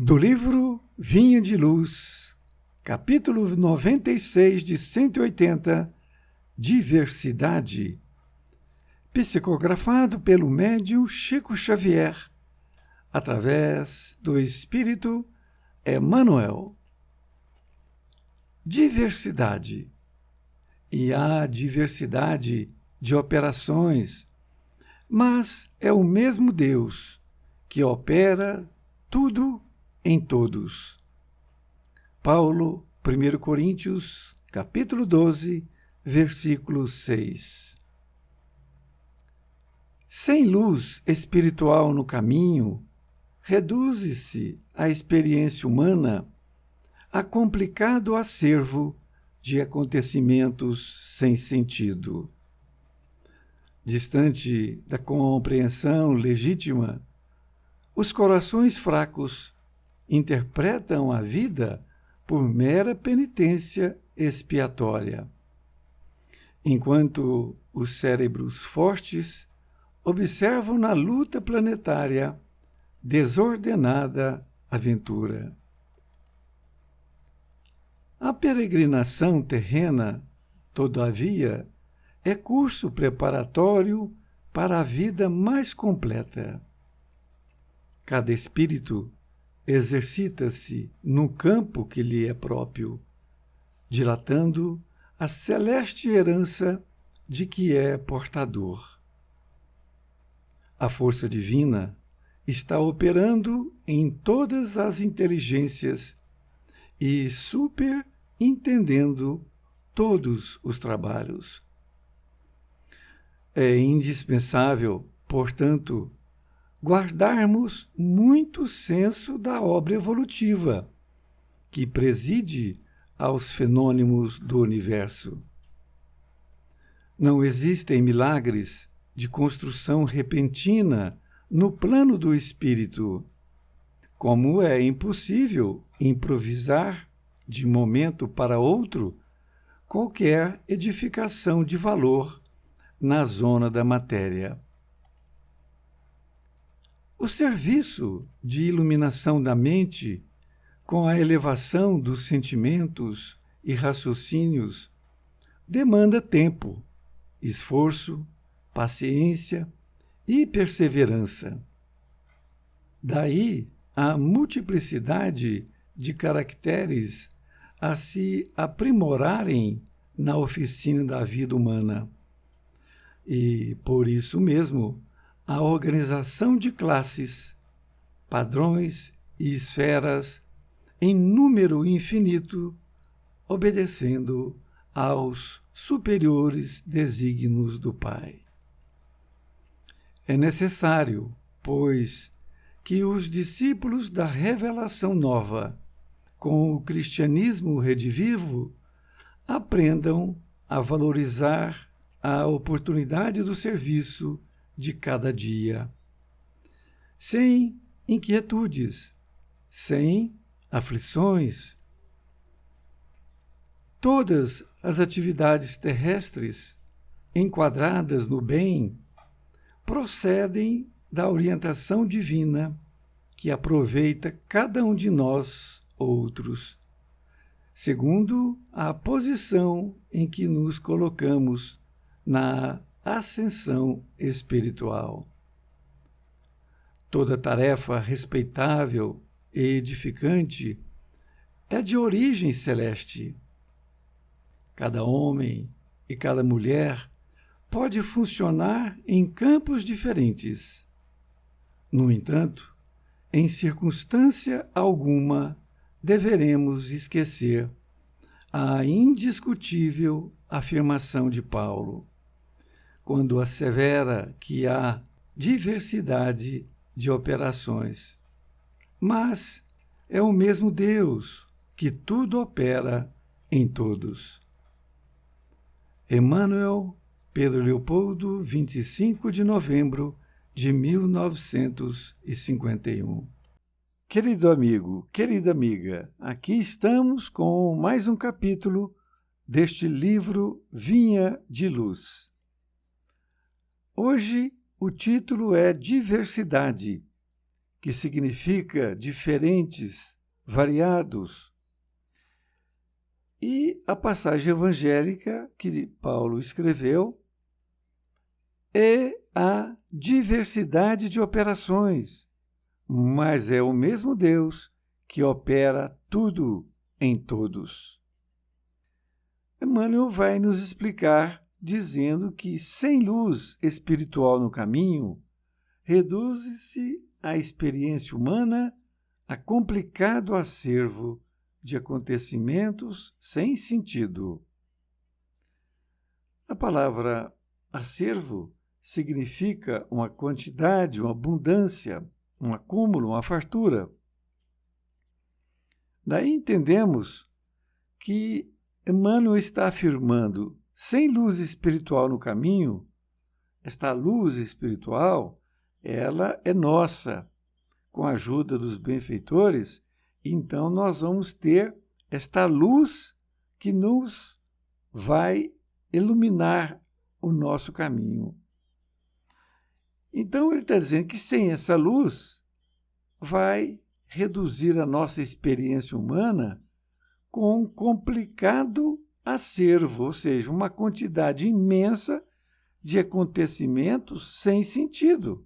Do livro Vinha de Luz, capítulo 96 de 180, Diversidade, psicografado pelo médium Chico Xavier, através do Espírito Emmanuel. Diversidade. E há diversidade de operações, mas é o mesmo Deus que opera tudo em todos. Paulo, 1 Coríntios, capítulo 12, versículo 6. Sem luz espiritual no caminho, reduz-se a experiência humana a complicado acervo de acontecimentos sem sentido. Distante da compreensão legítima, os corações fracos interpretam a vida por mera penitência expiatória, enquanto os cérebros fortes observam na luta planetária desordenada aventura. A peregrinação terrena, todavia, é curso preparatório para a vida mais completa. Cada espírito exercita-se no campo que lhe é próprio, dilatando a celeste herança de que é portador. A força divina está operando em todas as inteligências e superintendendo todos os trabalhos. É indispensável, portanto, guardarmos muito senso da obra evolutiva que preside aos fenômenos do universo. Não existem milagres de construção repentina no plano do espírito, como é impossível improvisar de momento para outro qualquer edificação de valor na zona da matéria. O serviço de iluminação da mente, com a elevação dos sentimentos e raciocínios, demanda tempo, esforço, paciência e perseverança. Daí a multiplicidade de caracteres a se aprimorarem na oficina da vida humana. E, por isso mesmo, a organização de classes, padrões e esferas em número infinito, obedecendo aos superiores desígnios do Pai. É necessário, pois, que os discípulos da revelação nova, com o cristianismo redivivo, aprendam a valorizar a oportunidade do serviço de cada dia, sem inquietudes, sem aflições. Todas as atividades terrestres enquadradas no bem procedem da orientação divina que aproveita cada um de nós outros, segundo a posição em que nos colocamos na ascensão espiritual. Toda tarefa respeitável e edificante é de origem celeste. Cada homem e cada mulher pode funcionar em campos diferentes. No entanto, em circunstância alguma, deveremos esquecer a indiscutível afirmação de Paulo, quando assevera que há diversidade de operações, mas é o mesmo Deus que tudo opera em todos. Emmanuel, Pedro Leopoldo, 25 de novembro de 1951. Querido amigo, querida amiga, aqui estamos com mais um capítulo deste livro Vinha de Luz. Hoje o título é Diversidade, que significa diferentes, variados. E a passagem evangélica que Paulo escreveu é a diversidade de operações, mas é o mesmo Deus que opera tudo em todos. Emmanuel vai nos explicar dizendo que sem luz espiritual no caminho, reduz-se a experiência humana a complicado acervo de acontecimentos sem sentido. A palavra acervo significa uma quantidade, uma abundância, um acúmulo, uma fartura. Daí entendemos que Emmanuel está afirmando, sem luz espiritual no caminho, esta luz espiritual, ela é nossa, com a ajuda dos benfeitores, então nós vamos ter esta luz que nos vai iluminar o nosso caminho. Então ele está dizendo que sem essa luz vai reduzir a nossa experiência humana com um complicado acervo, ou seja, uma quantidade imensa de acontecimentos sem sentido.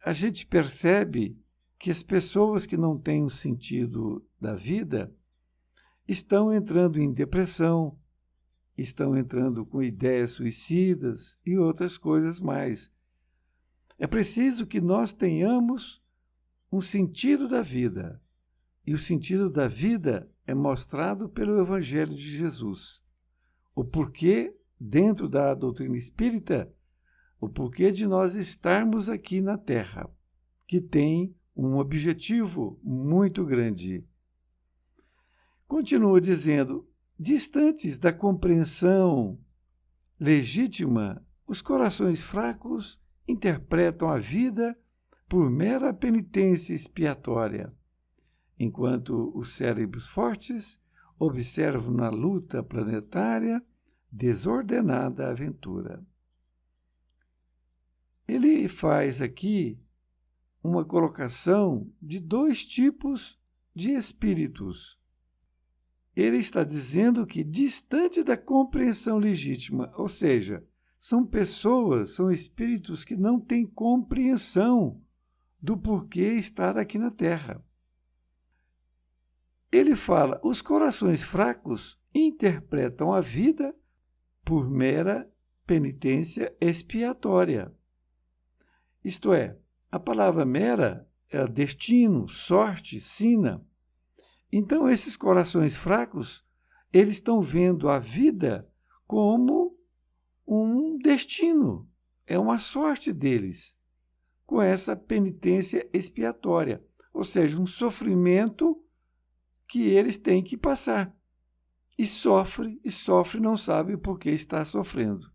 A gente percebe que as pessoas que não têm o sentido da vida estão entrando em depressão, estão entrando com ideias suicidas e outras coisas mais. É preciso que nós tenhamos um sentido da vida. E o sentido da vida é mostrado pelo Evangelho de Jesus. O porquê, dentro da doutrina espírita, o porquê de nós estarmos aqui na Terra, que tem um objetivo muito grande. Continua dizendo, distantes da compreensão legítima, os corações fracos interpretam a vida por mera penitência expiatória, enquanto os cérebros fortes observam na luta planetária desordenada aventura. Ele faz aqui uma colocação de dois tipos de espíritos. Ele está dizendo que distante da compreensão legítima, ou seja, são pessoas, são espíritos que não têm compreensão do porquê estar aqui na Terra. Ele fala, os corações fracos interpretam a vida por mera penitência expiatória. Isto é, a palavra mera é destino, sorte, sina. Então, esses corações fracos, eles estão vendo a vida como um destino, é uma sorte deles, com essa penitência expiatória, ou seja, um sofrimento que eles têm que passar. E sofre, não sabe por que está sofrendo.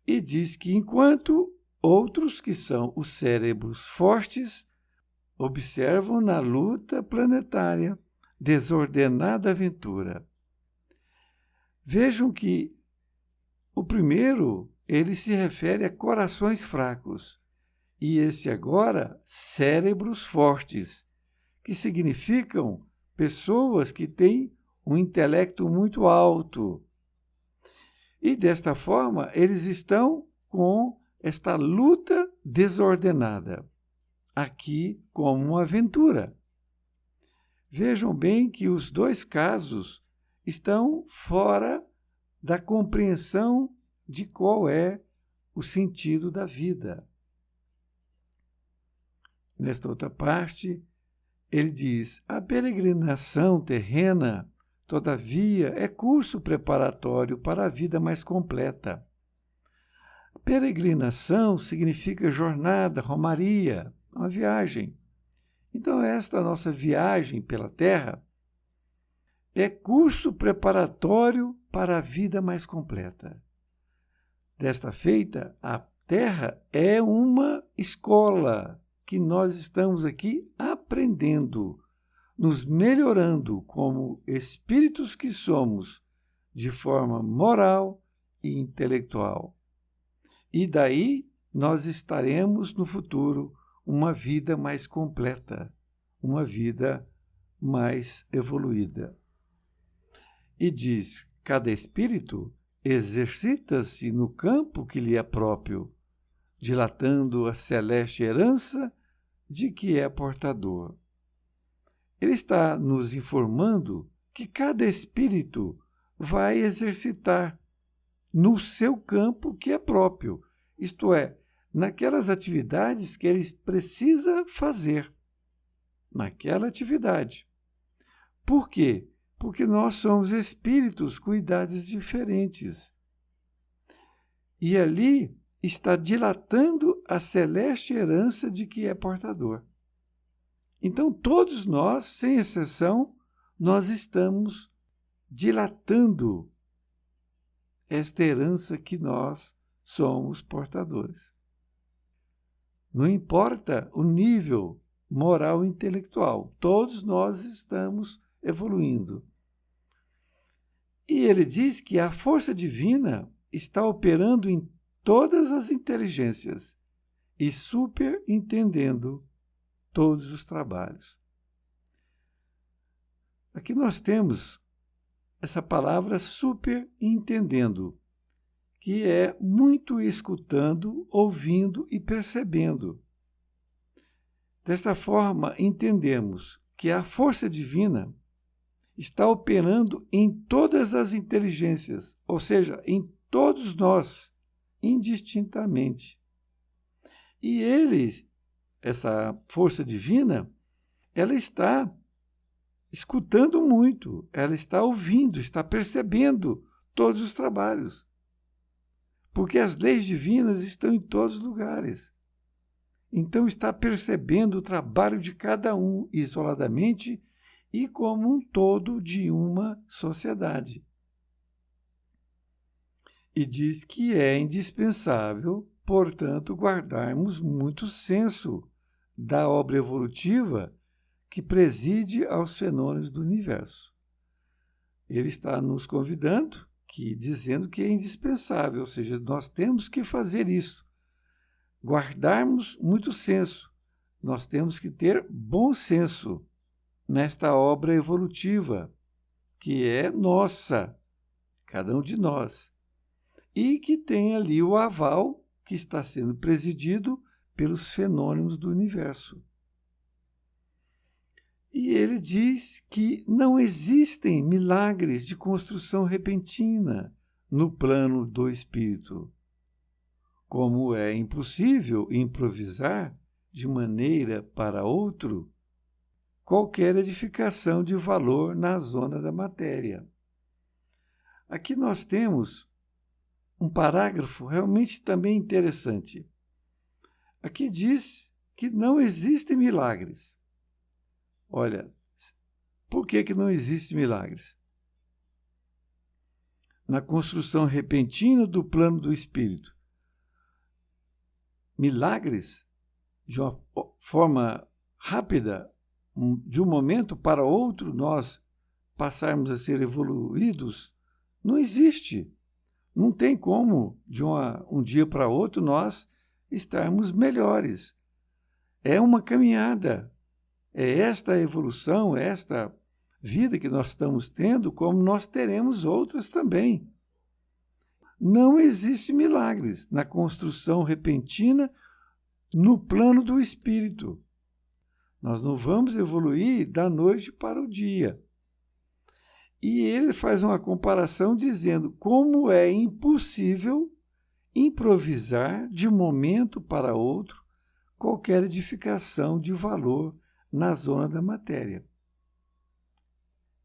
E diz que enquanto outros, que são os cérebros fortes, observam na luta planetária desordenada aventura. Vejam que o primeiro, ele se refere a corações fracos, e esse agora, cérebros fortes, que significam pessoas que têm um intelecto muito alto. E desta forma, eles estão com esta luta desordenada, aqui como uma aventura. Vejam bem que os dois casos estão fora da compreensão de qual é o sentido da vida. Nesta outra parte, ele diz, a peregrinação terrena, todavia, é curso preparatório para a vida mais completa. Peregrinação significa jornada, romaria, uma viagem. Então, esta nossa viagem pela Terra é curso preparatório para a vida mais completa. Desta feita, a Terra é uma escola que nós estamos aqui aprendendo, nos melhorando como espíritos que somos, de forma moral e intelectual. E daí nós estaremos no futuro uma vida mais completa, uma vida mais evoluída. E diz: cada espírito exercita-se no campo que lhe é próprio, dilatando a celeste herança de que é portador. Ele está nos informando que cada espírito vai exercitar no seu campo que é próprio, isto é, naquelas atividades que ele precisa fazer, naquela atividade. Por quê? Porque nós somos espíritos com idades diferentes. E ali está dilatando a celeste herança de que é portador. Então, todos nós, sem exceção, nós estamos dilatando esta herança que nós somos portadores. Não importa o nível moral e intelectual, todos nós estamos evoluindo. E ele diz que a força divina está operando em todas as inteligências e superentendendo todos os trabalhos. Aqui nós temos essa palavra superentendendo, que é muito escutando, ouvindo e percebendo. Desta forma, entendemos que a força divina está operando em todas as inteligências, ou seja, em todos nós, indistintamente. E essa força divina, ela está escutando muito, ela está ouvindo, está percebendo todos os trabalhos. Porque as leis divinas estão em todos os lugares. Então está percebendo o trabalho de cada um isoladamente e como um todo de uma sociedade. E diz que é indispensável, portanto, guardarmos muito senso da obra evolutiva que preside aos fenômenos do universo. Ele está nos convidando, dizendo que é indispensável, ou seja, nós temos que fazer isso, guardarmos muito senso, nós temos que ter bom senso nesta obra evolutiva, que é nossa, cada um de nós, e que tem ali o aval que está sendo presidido pelos fenômenos do universo. E ele diz que não existem milagres de construção repentina no plano do espírito, como é impossível improvisar de maneira para outro qualquer edificação de valor na zona da matéria. Aqui nós temos um parágrafo realmente também interessante. Aqui diz que não existem milagres. Olha, por que não existem milagres? Na construção repentina do plano do espírito. Milagres, de uma forma rápida, de um momento para outro, nós passarmos a ser evoluídos, não existe. Não tem como, de um dia para outro, nós estarmos melhores. É uma caminhada. É esta evolução, esta vida que nós estamos tendo, como nós teremos outras também. Não existe milagres na construção repentina no plano do espírito. Nós não vamos evoluir da noite para o dia. E ele faz uma comparação dizendo como é impossível improvisar de um momento para outro qualquer edificação de valor na zona da matéria.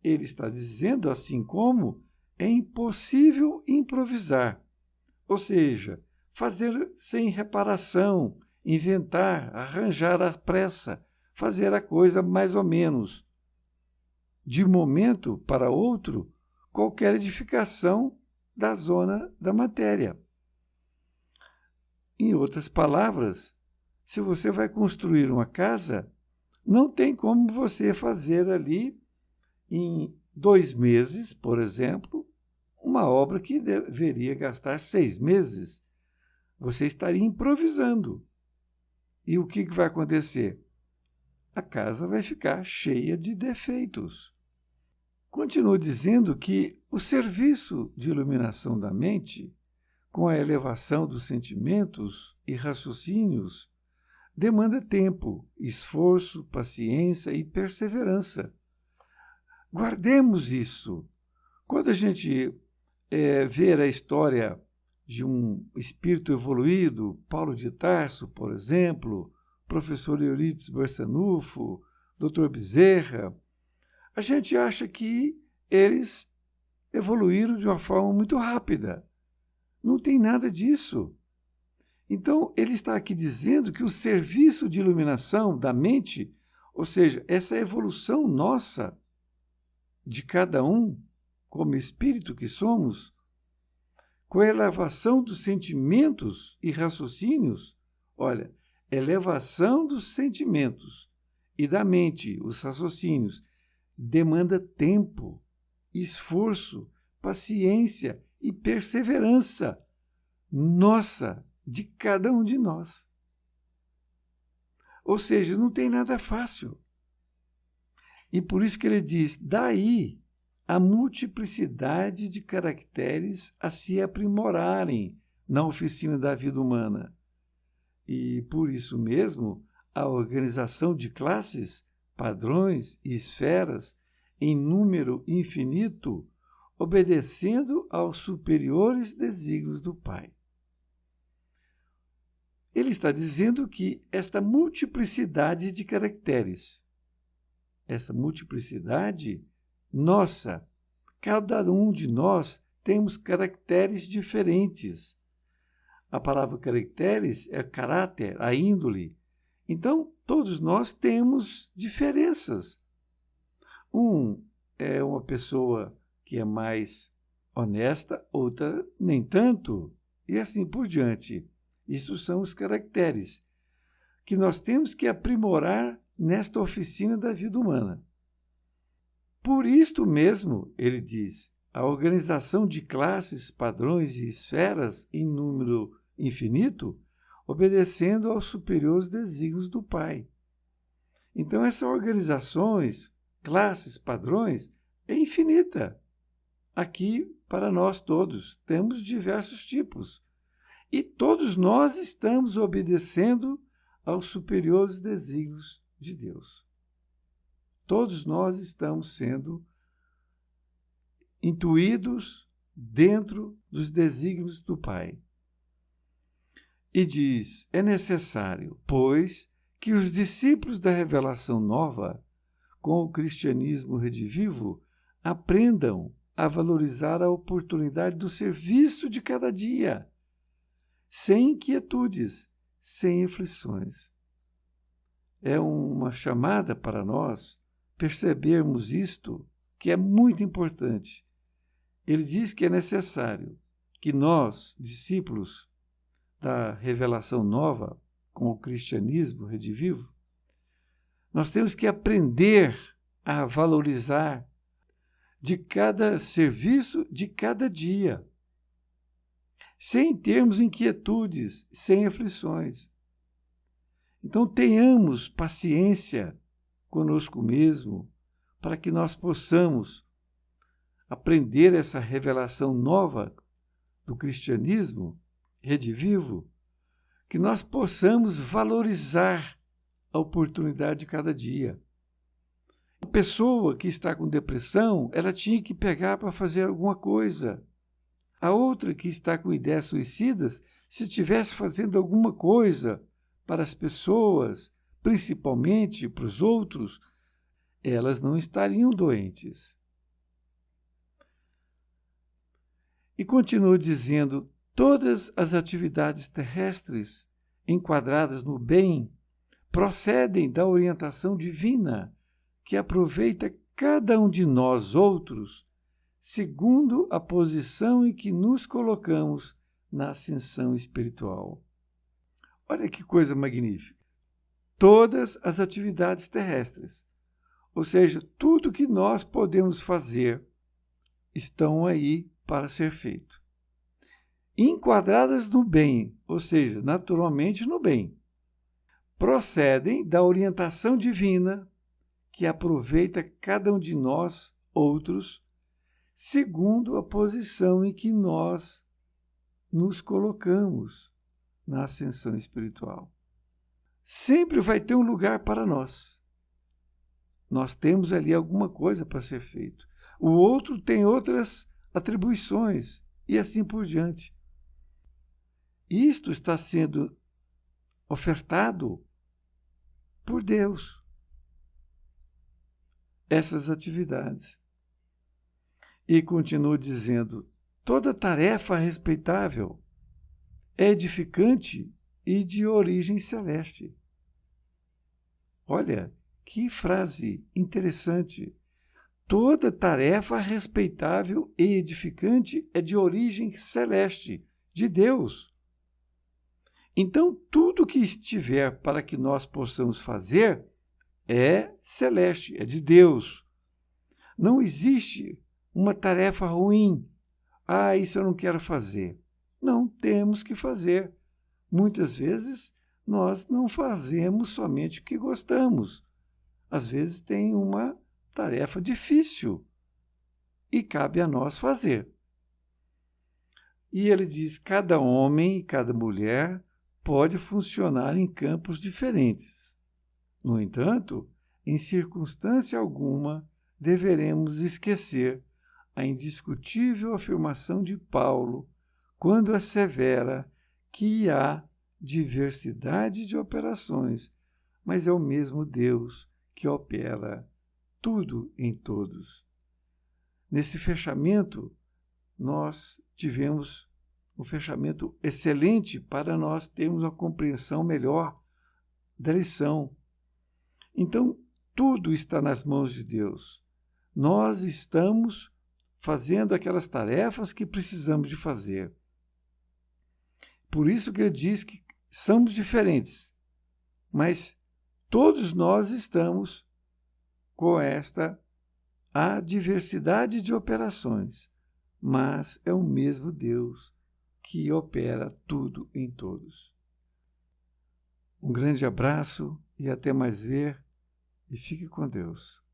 Ele está dizendo assim como é impossível improvisar, ou seja, fazer sem reparação, inventar, arranjar à pressa, fazer a coisa mais ou menos. De um momento para outro, qualquer edificação da zona da matéria. Em outras palavras, se você vai construir uma casa, não tem como você fazer ali, em 2 meses, por exemplo, uma obra que deveria gastar 6 meses. Você estaria improvisando. E o que vai acontecer? A casa vai ficar cheia de defeitos. Continua dizendo que o serviço de iluminação da mente, com a elevação dos sentimentos e raciocínios, demanda tempo, esforço, paciência e perseverança. Guardemos isso. Quando a gente ver a história de um espírito evoluído, Paulo de Tarso, por exemplo, professor Eurípides Barçanufo, Dr. Bezerra, a gente acha que eles evoluíram de uma forma muito rápida. Não tem nada disso. Então, ele está aqui dizendo que o serviço de iluminação da mente, ou seja, essa evolução nossa, de cada um, como espírito que somos, com a elevação dos sentimentos e raciocínios, olha, elevação dos sentimentos e da mente, os raciocínios, demanda tempo, esforço, paciência e perseverança nossa, de cada um de nós. Ou seja, não tem nada fácil. E por isso que ele diz, daí a multiplicidade de caracteres a se aprimorarem na oficina da vida humana. E por isso mesmo, a organização de classes, padrões e esferas em número infinito, obedecendo aos superiores desígnios do Pai. Ele está dizendo que esta multiplicidade de caracteres, essa multiplicidade nossa, cada um de nós temos caracteres diferentes. A palavra caracteres é caráter, a índole. Então, todos nós temos diferenças. Um é uma pessoa que é mais honesta, outra nem tanto, e assim por diante. Isso são os caracteres que nós temos que aprimorar nesta oficina da vida humana. Por isto mesmo, ele diz, a organização de classes, padrões e esferas em número infinito, obedecendo aos superiores desígnios do Pai. Então, essas organizações, classes, padrões, é infinita. Aqui, para nós todos, temos diversos tipos. E todos nós estamos obedecendo aos superiores desígnios de Deus. Todos nós estamos sendo intuídos dentro dos desígnios do Pai. E diz, é necessário, pois, que os discípulos da revelação nova, com o cristianismo redivivo, aprendam a valorizar a oportunidade do serviço de cada dia, sem inquietudes, sem aflições. É uma chamada para nós percebermos isto, que é muito importante. Ele diz que é necessário que nós, discípulos da revelação nova, com o cristianismo redivivo, nós temos que aprender a valorizar de cada serviço de cada dia, sem termos inquietudes, sem aflições. Então, tenhamos paciência conosco mesmo, para que nós possamos aprender essa revelação nova do cristianismo redivivo, que nós possamos valorizar a oportunidade de cada dia. A pessoa que está com depressão, ela tinha que pegar para fazer alguma coisa. A outra que está com ideias suicidas, se estivesse fazendo alguma coisa para as pessoas, principalmente para os outros, elas não estariam doentes. E continua dizendo, todas as atividades terrestres enquadradas no bem procedem da orientação divina, que aproveita cada um de nós outros, segundo a posição em que nos colocamos na ascensão espiritual. Olha que coisa magnífica! Todas as atividades terrestres, ou seja, tudo que nós podemos fazer, estão aí para ser feito. Enquadradas no bem, ou seja, naturalmente no bem. procedem da orientação divina que aproveita cada um de nós, outros, segundo a posição em que nós nos colocamos na ascensão espiritual. Sempre vai ter um lugar para nós. Nós temos ali alguma coisa para ser feito. O outro tem outras atribuições e assim por diante. Isto está sendo ofertado por Deus. Essas atividades. E continua dizendo: toda tarefa respeitável é edificante e de origem celeste. Olha, que frase interessante. Toda tarefa respeitável e edificante é de origem celeste, de Deus. Então, tudo que estiver para que nós possamos fazer é celeste, é de Deus. Não existe uma tarefa ruim. Isso eu não quero fazer. Não, temos que fazer. Muitas vezes nós não fazemos somente o que gostamos. Às vezes tem uma tarefa difícil e cabe a nós fazer. E ele diz: cada homem e cada mulher pode funcionar em campos diferentes. No entanto, em circunstância alguma, deveremos esquecer a indiscutível afirmação de Paulo quando assevera que há diversidade de operações, mas é o mesmo Deus que opera tudo em todos. Nesse fechamento, nós tivemos um fechamento excelente para nós termos uma compreensão melhor da lição. Então, tudo está nas mãos de Deus. Nós estamos fazendo aquelas tarefas que precisamos de fazer. Por isso que ele diz que somos diferentes, mas todos nós estamos com esta diversidade de operações, mas é o mesmo Deus que opera tudo em todos. Um grande abraço e até mais ver, e fique com Deus.